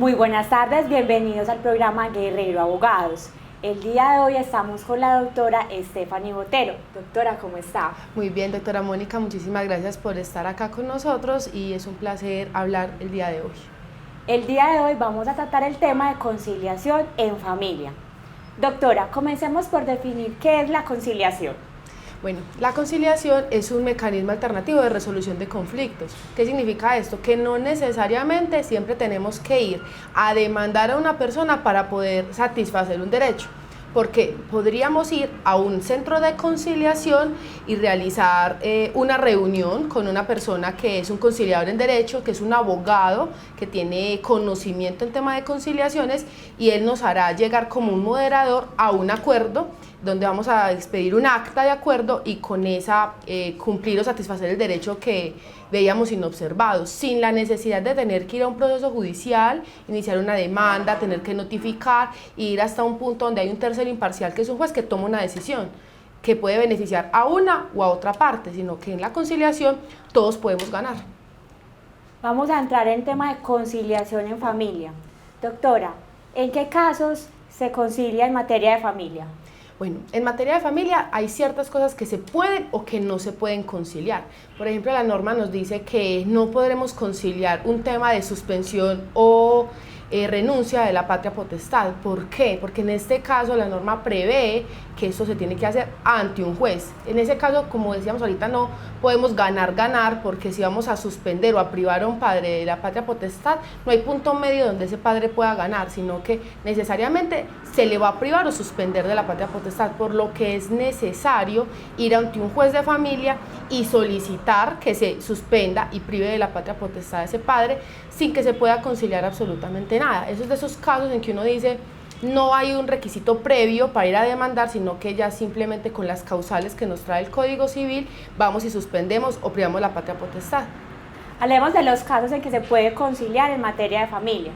Muy buenas tardes, bienvenidos al programa Guerrero Abogados. El día de hoy estamos con la doctora Stephanie Botero. Doctora, ¿cómo está? Muy bien, doctora Mónica, muchísimas gracias por estar acá con nosotros y es un placer hablar el día de hoy. El día de hoy vamos a tratar el tema de conciliación en familia. Doctora, comencemos por definir qué es la conciliación. Bueno, la conciliación es un mecanismo alternativo de resolución de conflictos. ¿Qué significa esto? Que no necesariamente siempre tenemos que ir a demandar a una persona para poder satisfacer un derecho, porque podríamos ir a un centro de conciliación y realizar una reunión con una persona que es un conciliador en derecho, que es un abogado que tiene conocimiento en tema de conciliaciones, y él nos hará llegar como un moderador a un acuerdo donde vamos a expedir un acta de acuerdo y con esa cumplir o satisfacer el derecho que veíamos inobservado, sin la necesidad de tener que ir a un proceso judicial, iniciar una demanda, tener que notificar e ir hasta un punto donde hay un tercero imparcial que es un juez que toma una decisión que puede beneficiar a una o a otra parte, sino que en la conciliación todos podemos ganar. Vamos a entrar en tema de conciliación en familia. Doctora, ¿en qué casos se concilia en materia de familia? Bueno, en materia de familia hay ciertas cosas que se pueden o que no se pueden conciliar. Por ejemplo, la norma nos dice que no podremos conciliar un tema de suspensión o renuncia de la patria potestad. ¿Por qué? Porque en este caso la norma prevé que esto se tiene que hacer ante un juez. En ese caso, como decíamos ahorita, no podemos ganar, porque si vamos a suspender o a privar a un padre de la patria potestad, no hay punto medio donde ese padre pueda ganar, sino que necesariamente se le va a privar o suspender de la patria potestad, por lo que es necesario ir ante un juez de familia y solicitar que se suspenda y prive de la patria potestad a ese padre sin que se pueda conciliar absolutamente nada. Eso es de esos casos en que uno dice, no hay un requisito previo para ir a demandar, sino que ya simplemente con las causales que nos trae el Código Civil vamos y suspendemos o privamos la patria potestad. Hablemos de los casos en que se puede conciliar en materia de familia.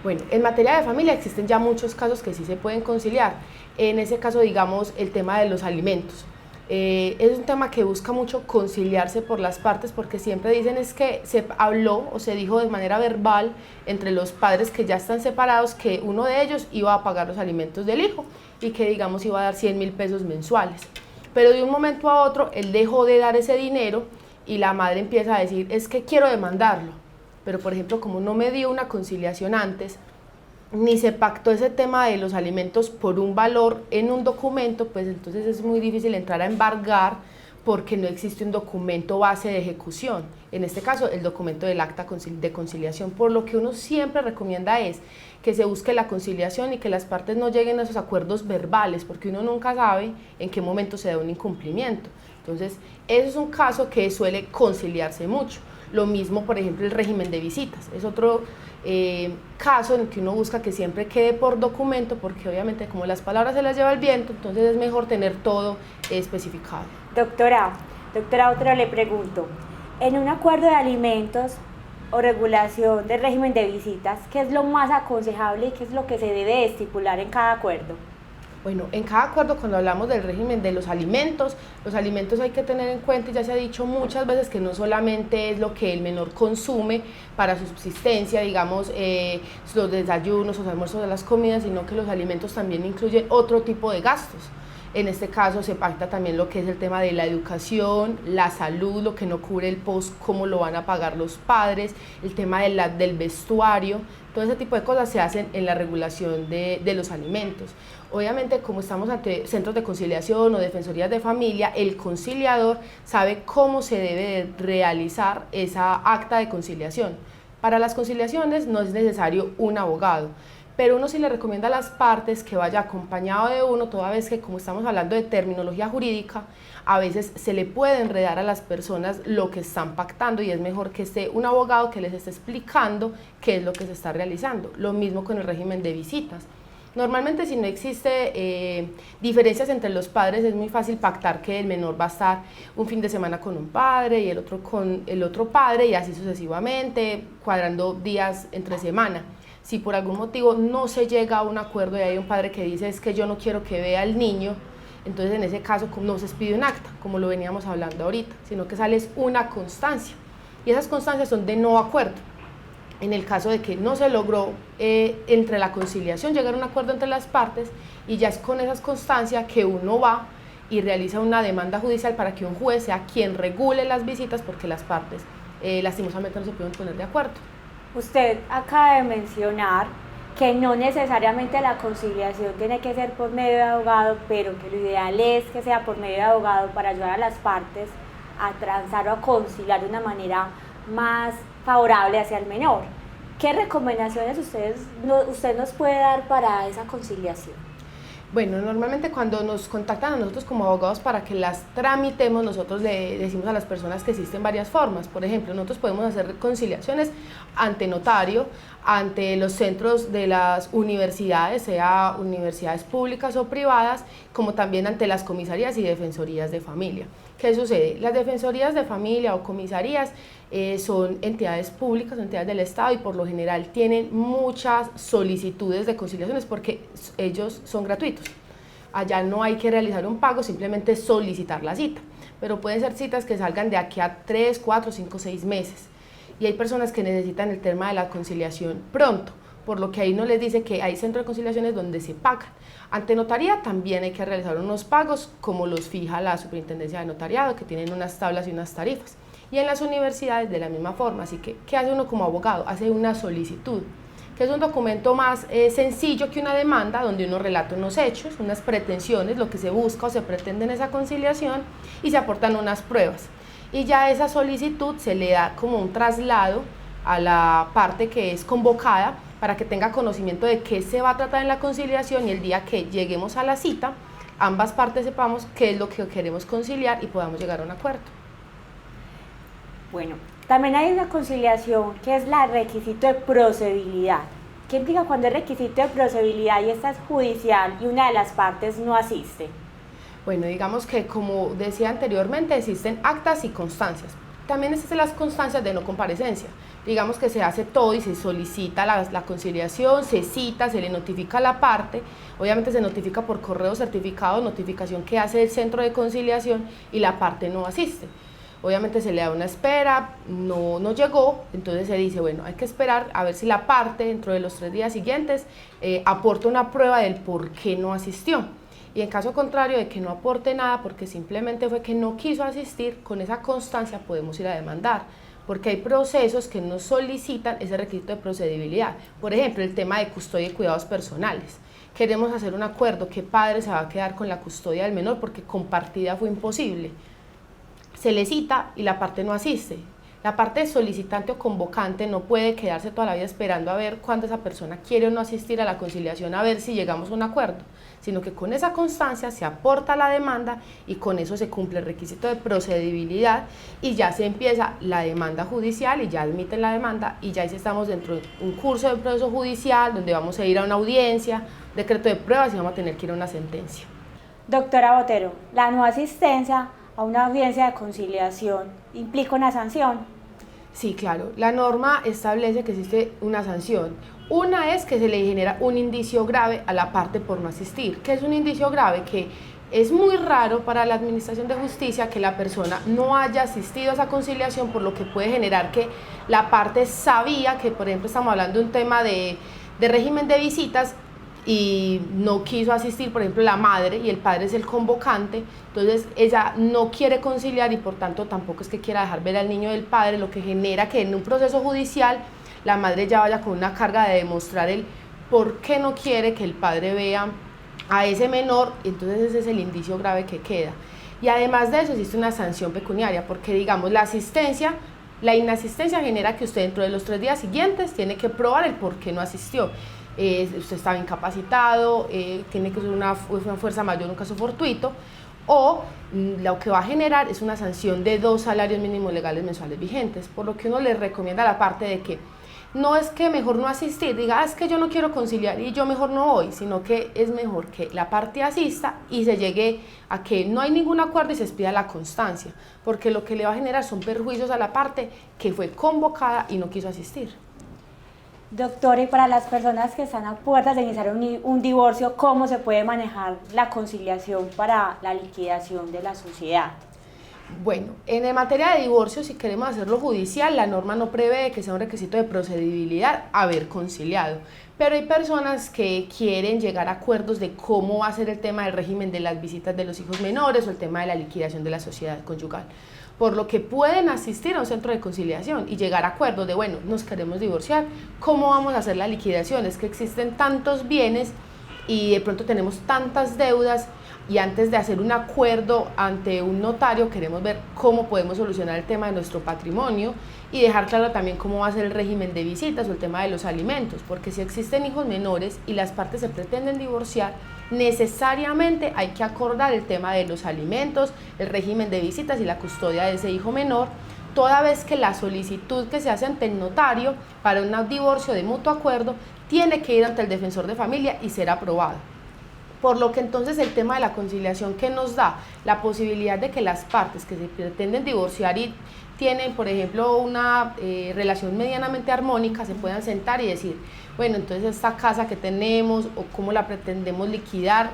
Bueno, en materia de familia existen ya muchos casos que sí se pueden conciliar. En ese caso, digamos, el tema de los alimentos. Es un tema que busca mucho conciliarse por las partes, porque siempre dicen es que se habló o se dijo de manera verbal entre los padres que ya están separados que uno de ellos iba a pagar los alimentos del hijo y que, digamos, iba a dar 100.000 pesos mensuales. Pero de un momento a otro él dejó de dar ese dinero y la madre empieza a decir es que quiero demandarlo. Pero, por ejemplo, como no me dio una conciliación antes, ni se pactó ese tema de los alimentos por un valor en un documento, pues entonces es muy difícil entrar a embargar porque no existe un documento base de ejecución. En este caso, el documento del acta de conciliación. Por lo que uno siempre recomienda es que se busque la conciliación y que las partes no lleguen a esos acuerdos verbales, porque uno nunca sabe en qué momento se da un incumplimiento. Entonces, eso es un caso que suele conciliarse mucho. Lo mismo, por ejemplo, el régimen de visitas. Es otro caso en el que uno busca que siempre quede por documento, porque obviamente como las palabras se las lleva el viento, entonces es mejor tener todo especificado. Doctora, otra le pregunto, en un acuerdo de alimentos o regulación del régimen de visitas, ¿qué es lo más aconsejable y qué es lo que se debe estipular en cada acuerdo? Bueno, en cada acuerdo, cuando hablamos del régimen de los alimentos hay que tener en cuenta, y ya se ha dicho muchas veces, que no solamente es lo que el menor consume para su subsistencia, digamos, los desayunos, los almuerzos, de las comidas, sino que los alimentos también incluyen otro tipo de gastos. En este caso se pacta también lo que es el tema de la educación, la salud, lo que no cubre el post, cómo lo van a pagar los padres, el tema del vestuario, todo ese tipo de cosas se hacen en la regulación de los alimentos. Obviamente, como estamos ante centros de conciliación o defensorías de familia, el conciliador sabe cómo se debe realizar esa acta de conciliación. Para las conciliaciones no es necesario un abogado, pero uno sí le recomienda a las partes que vaya acompañado de uno, toda vez que, como estamos hablando de terminología jurídica, a veces se le puede enredar a las personas lo que están pactando y es mejor que esté un abogado que les esté explicando qué es lo que se está realizando. Lo mismo con el régimen de visitas. Normalmente, si no existe diferencias entre los padres, es muy fácil pactar que el menor va a estar un fin de semana con un padre y el otro con el otro padre, y así sucesivamente, cuadrando días entre semana. Si por algún motivo no se llega a un acuerdo y hay un padre que dice es que yo no quiero que vea al niño, entonces en ese caso no se expide un acta, como lo veníamos hablando ahorita, sino que sale una constancia, y esas constancias son de no acuerdo. en el caso de que no se logró entre la conciliación llegar a un acuerdo entre las partes, y ya es con esas constancias que uno va y realiza una demanda judicial para que un juez sea quien regule las visitas, porque las partes lastimosamente no se pueden poner de acuerdo. Usted acaba de mencionar que no necesariamente la conciliación tiene que ser por medio de abogado, pero que lo ideal es que sea por medio de abogado para ayudar a las partes a transar o a conciliar de una manera más favorable hacia el menor. ¿Qué recomendaciones usted nos puede dar para esa conciliación? Bueno, normalmente cuando nos contactan a nosotros como abogados para que las tramitemos, nosotros le decimos a las personas que existen varias formas. Por ejemplo, nosotros podemos hacer conciliaciones ante notario, ante los centros de las universidades, sea universidades públicas o privadas, como también ante las comisarías y defensorías de familia. ¿Qué sucede? Las defensorías de familia o comisarías son entidades públicas, entidades del Estado, y por lo general tienen muchas solicitudes de conciliaciones porque ellos son gratuitos. Allá no hay que realizar un pago, simplemente solicitar la cita, pero pueden ser citas que salgan de aquí a 3, 4, 5, 6 meses. Y hay personas que necesitan el tema de la conciliación pronto, por lo que ahí no les dice que hay centros de conciliaciones donde se pagan. Ante notaría también hay que realizar unos pagos como los fija la Superintendencia de Notariado, que tienen unas tablas y unas tarifas. Y en las universidades de la misma forma. Así que, ¿qué hace uno como abogado? Hace una solicitud, que es un documento más sencillo que una demanda, donde uno relata unos hechos, unas pretensiones, lo que se busca o se pretende en esa conciliación, y se aportan unas pruebas. Y ya esa solicitud se le da como un traslado a la parte que es convocada, para que tenga conocimiento de qué se va a tratar en la conciliación, y el día que lleguemos a la cita, ambas partes sepamos qué es lo que queremos conciliar y podamos llegar a un acuerdo. Bueno, también hay una conciliación que es el requisito de procedibilidad. ¿Qué implica cuando el requisito de procedibilidad y esta es judicial y una de las partes no asiste? Bueno, digamos que, como decía anteriormente, existen actas y constancias. También existen las constancias de no comparecencia. Digamos que se hace todo y se solicita la conciliación, se cita, se le notifica a la parte, obviamente se notifica por correo certificado, notificación que hace el centro de conciliación, y la parte no asiste. Obviamente se le da una espera, no llegó, entonces se dice, bueno, hay que esperar a ver si la parte dentro de los 3 días siguientes aporta una prueba del por qué no asistió. Y en caso contrario de que no aporte nada, porque simplemente fue que no quiso asistir, con esa constancia podemos ir a demandar, porque hay procesos que nos solicitan ese requisito de procedibilidad. Por ejemplo, el tema de custodia y cuidados personales. Queremos hacer un acuerdo, ¿qué padre se va a quedar con la custodia del menor porque compartida fue imposible? Se le cita y la parte no asiste. La parte solicitante o convocante no puede quedarse toda la vida esperando a ver cuándo esa persona quiere o no asistir a la conciliación, a ver si llegamos a un acuerdo, sino que con esa constancia se aporta la demanda y con eso se cumple el requisito de procedibilidad, y ya se empieza la demanda judicial y ya admiten la demanda, y ya ahí estamos dentro de un curso de proceso judicial donde vamos a ir a una audiencia, decreto de pruebas, y vamos a tener que ir a una sentencia. Doctora Botero, la no asistencia a una audiencia de conciliación implica una sanción. Sí, claro. La norma establece que existe una sanción. Una es que se le genera un indicio grave a la parte por no asistir. ¿Qué es un indicio grave? Que es muy raro para la Administración de Justicia que la persona no haya asistido a esa conciliación, por lo que puede generar que la parte sabía que, por ejemplo, estamos hablando de un tema de régimen de visitas, y no quiso asistir, por ejemplo, la madre, y el padre es el convocante, entonces ella no quiere conciliar y por tanto tampoco es que quiera dejar ver al niño del padre, lo que genera que en un proceso judicial la madre ya vaya con una carga de demostrar el por qué no quiere que el padre vea a ese menor, y entonces ese es el indicio grave que queda. Y además de eso existe una sanción pecuniaria, porque digamos la inasistencia genera que usted dentro de los 3 días siguientes tiene que probar el por qué no asistió. Usted estaba incapacitado, tiene que ser una fuerza mayor, un caso fortuito, o lo que va a generar es una sanción de 2 salarios mínimos legales mensuales vigentes, por lo que uno le recomienda a la parte de que no es que mejor no asistir, diga, es que yo no quiero conciliar y yo mejor no voy, sino que es mejor que la parte asista y se llegue a que no hay ningún acuerdo y se expida la constancia, porque lo que le va a generar son perjuicios a la parte que fue convocada y no quiso asistir. Doctora, y para las personas que están a puertas de iniciar un divorcio, ¿cómo se puede manejar la conciliación para la liquidación de la sociedad? Bueno, en materia de divorcio, si queremos hacerlo judicial, la norma no prevé que sea un requisito de procedibilidad haber conciliado, pero hay personas que quieren llegar a acuerdos de cómo va a ser el tema del régimen de las visitas de los hijos menores o el tema de la liquidación de la sociedad conyugal, por lo que pueden asistir a un centro de conciliación y llegar a acuerdos de, bueno, nos queremos divorciar, ¿cómo vamos a hacer la liquidación? Es que existen tantos bienes y de pronto tenemos tantas deudas, y antes de hacer un acuerdo ante un notario queremos ver cómo podemos solucionar el tema de nuestro patrimonio y dejar claro también cómo va a ser el régimen de visitas o el tema de los alimentos, porque si existen hijos menores y las partes se pretenden divorciar, necesariamente hay que acordar el tema de los alimentos, el régimen de visitas y la custodia de ese hijo menor, toda vez que la solicitud que se hace ante el notario para un divorcio de mutuo acuerdo tiene que ir ante el defensor de familia y ser aprobado. Por lo que entonces el tema de la conciliación, que nos da la posibilidad de que las partes que se pretenden divorciar y tienen, por ejemplo, una relación medianamente armónica, se puedan sentar y decir, bueno, entonces esta casa que tenemos o cómo la pretendemos liquidar,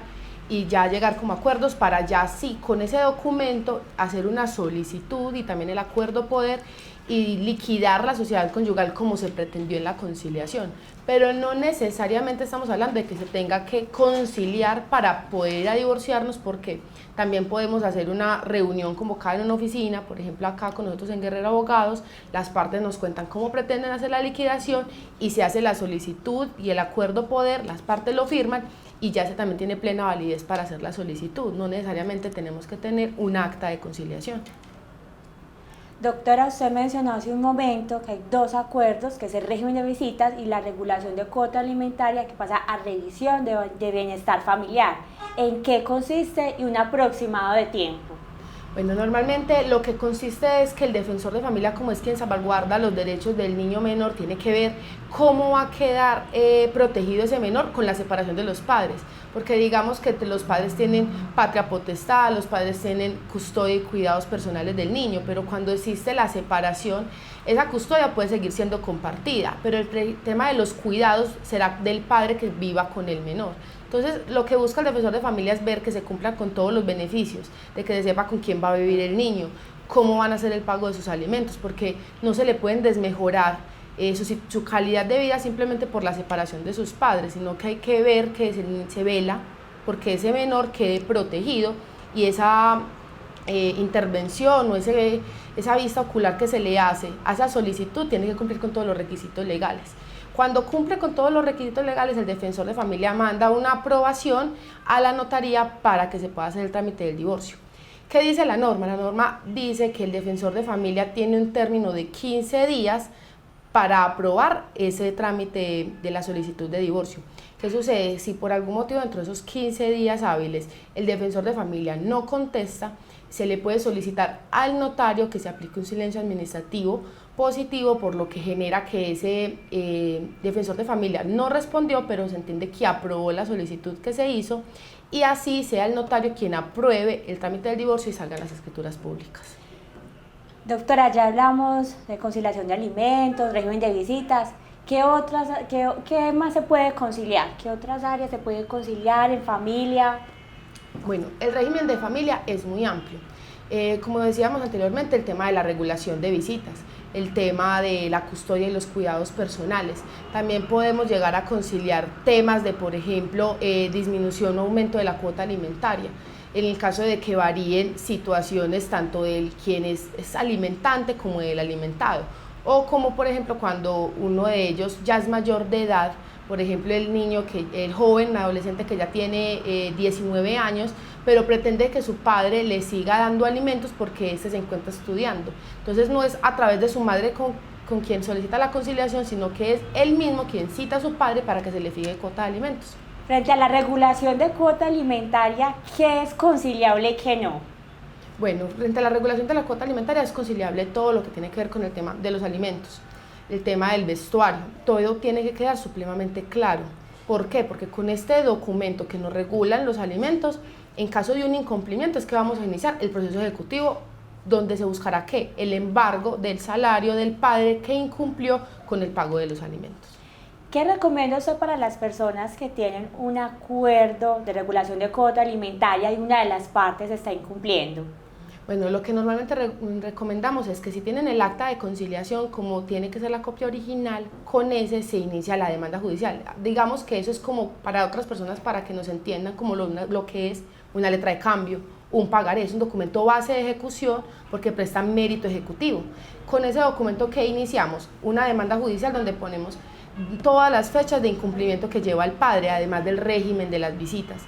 y ya llegar como acuerdos para ya sí, con ese documento, hacer una solicitud y también el acuerdo poder y liquidar la sociedad conyugal como se pretendió en la conciliación. Pero no necesariamente estamos hablando de que se tenga que conciliar para poder ir a divorciarnos, porque también podemos hacer una reunión convocada en una oficina, por ejemplo acá con nosotros en Guerrero Abogados, las partes nos cuentan cómo pretenden hacer la liquidación y se hace la solicitud y el acuerdo poder, las partes lo firman y ya se también tiene plena validez para hacer la solicitud. No necesariamente tenemos que tener un acta de conciliación. Doctora, usted mencionó hace un momento que hay dos acuerdos, que es el régimen de visitas y la regulación de cuota alimentaria, que pasa a revisión de bienestar familiar. ¿En qué consiste y un aproximado de tiempo? Bueno, normalmente lo que consiste es que el defensor de familia, como es quien salvaguarda los derechos del niño menor, tiene que ver cómo va a quedar protegido ese menor con la separación de los padres, porque digamos que los padres tienen patria potestad, los padres tienen custodia y cuidados personales del niño, pero cuando existe la separación, esa custodia puede seguir siendo compartida, pero el tema de los cuidados será del padre que viva con el menor. Entonces, lo que busca el defensor de familia es ver que se cumplan con todos los beneficios, de que se sepa con quién va a vivir el niño, cómo van a hacer el pago de sus alimentos, porque no se le pueden desmejorar su calidad de vida simplemente por la separación de sus padres, sino que hay que ver que se vela porque ese menor quede protegido y esa intervención o esa vista ocular que se le hace a esa solicitud tiene que cumplir con todos los requisitos legales. Cuando cumple con todos los requisitos legales, el defensor de familia manda una aprobación a la notaría para que se pueda hacer el trámite del divorcio. ¿Qué dice la norma? La norma dice que el defensor de familia tiene un término de 15 días para aprobar ese trámite de la solicitud de divorcio. ¿Qué sucede? Si por algún motivo dentro de esos 15 días hábiles el defensor de familia no contesta, se le puede solicitar al notario que se aplique un silencio administrativo positivo, por lo que genera que ese defensor de familia no respondió, pero se entiende que aprobó la solicitud que se hizo, y así sea el notario quien apruebe el trámite del divorcio y salgan las escrituras públicas. Doctora, ya hablamos de conciliación de alimentos, régimen de visitas. ¿Qué más se puede conciliar? ¿Qué otras áreas se puede conciliar en familia? Bueno, el régimen de familia es muy amplio. Como decíamos anteriormente, el tema de la regulación de visitas, el tema de la custodia y los cuidados personales. También podemos llegar a conciliar temas de, por ejemplo, disminución o aumento de la cuota alimentaria, en el caso de que varíen situaciones tanto del quien es alimentante como del alimentado, o como por ejemplo cuando uno de ellos ya es mayor de edad, por ejemplo el joven adolescente que ya tiene 19 años, pero pretende que su padre le siga dando alimentos porque éste se encuentra estudiando. Entonces no es a través de su madre con quien solicita la conciliación, sino que es él mismo quien cita a su padre para que se le fije cuota de alimentos. Frente a la regulación de cuota alimentaria, ¿qué es conciliable y qué no? Bueno, frente a la regulación de la cuota alimentaria es conciliable todo lo que tiene que ver con el tema de los alimentos, el tema del vestuario, todo tiene que quedar supremamente claro. ¿Por qué? Porque con este documento que nos regulan los alimentos, en caso de un incumplimiento es que vamos a iniciar el proceso ejecutivo donde se buscará ¿qué? El embargo del salario del padre que incumplió con el pago de los alimentos. ¿Qué recomienda usted para las personas que tienen un acuerdo de regulación de cuota alimentaria y una de las partes está incumpliendo? Bueno, lo que normalmente recomendamos es que si tienen el acta de conciliación, como tiene que ser la copia original, con ese se inicia la demanda judicial. Digamos que eso es como para otras personas, para que nos entiendan como lo que es una letra de cambio, un pagaré, es un documento base de ejecución porque presta mérito ejecutivo. Con ese documento que iniciamos, una demanda judicial donde ponemos todas las fechas de incumplimiento que lleva el padre, además del régimen de las visitas.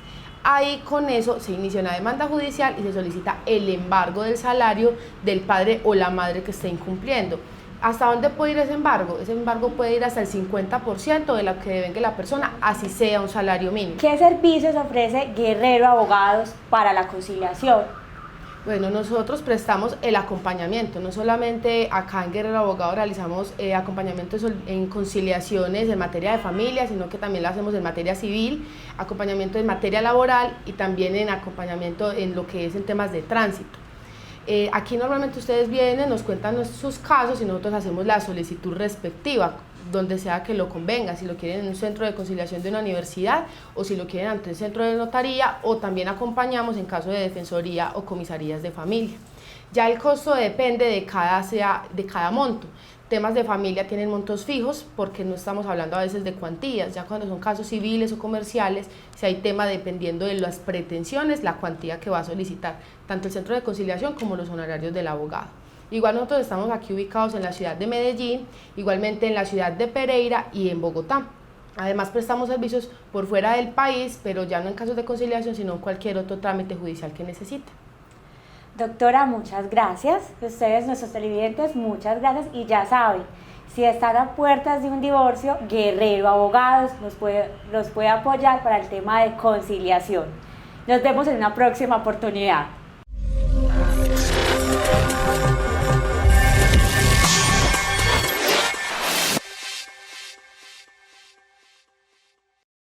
Ahí con eso se inicia una demanda judicial y se solicita el embargo del salario del padre o la madre que esté incumpliendo. ¿Hasta dónde puede ir ese embargo? Ese embargo puede ir hasta el 50% de lo que devenga la persona, así sea un salario mínimo. ¿Qué servicios ofrece Guerrero Abogados para la conciliación? Bueno, nosotros prestamos el acompañamiento, no solamente acá en Guerrero Abogado realizamos acompañamiento en conciliaciones en materia de familia, sino que también lo hacemos en materia civil, acompañamiento en materia laboral y también en acompañamiento en lo que es en temas de tránsito. Aquí normalmente ustedes vienen, nos cuentan sus casos y nosotros hacemos la solicitud respectiva, donde sea que lo convenga, si lo quieren en un centro de conciliación de una universidad o si lo quieren ante el centro de notaría, o también acompañamos en caso de defensoría o comisarías de familia. Ya el costo depende de cada monto. Temas de familia tienen montos fijos porque no estamos hablando a veces de cuantías, ya cuando son casos civiles o comerciales, si hay tema dependiendo de las pretensiones, la cuantía que va a solicitar tanto el centro de conciliación como los honorarios del abogado. Igual nosotros estamos aquí ubicados en la ciudad de Medellín, igualmente en la ciudad de Pereira y en Bogotá. Además prestamos servicios por fuera del país, pero ya no en casos de conciliación, sino en cualquier otro trámite judicial que necesite. Doctora, muchas gracias. Ustedes, nuestros televidentes, muchas gracias. Y ya saben, si están a puertas de un divorcio, Guerrero Abogados los puede apoyar para el tema de conciliación. Nos vemos en una próxima oportunidad.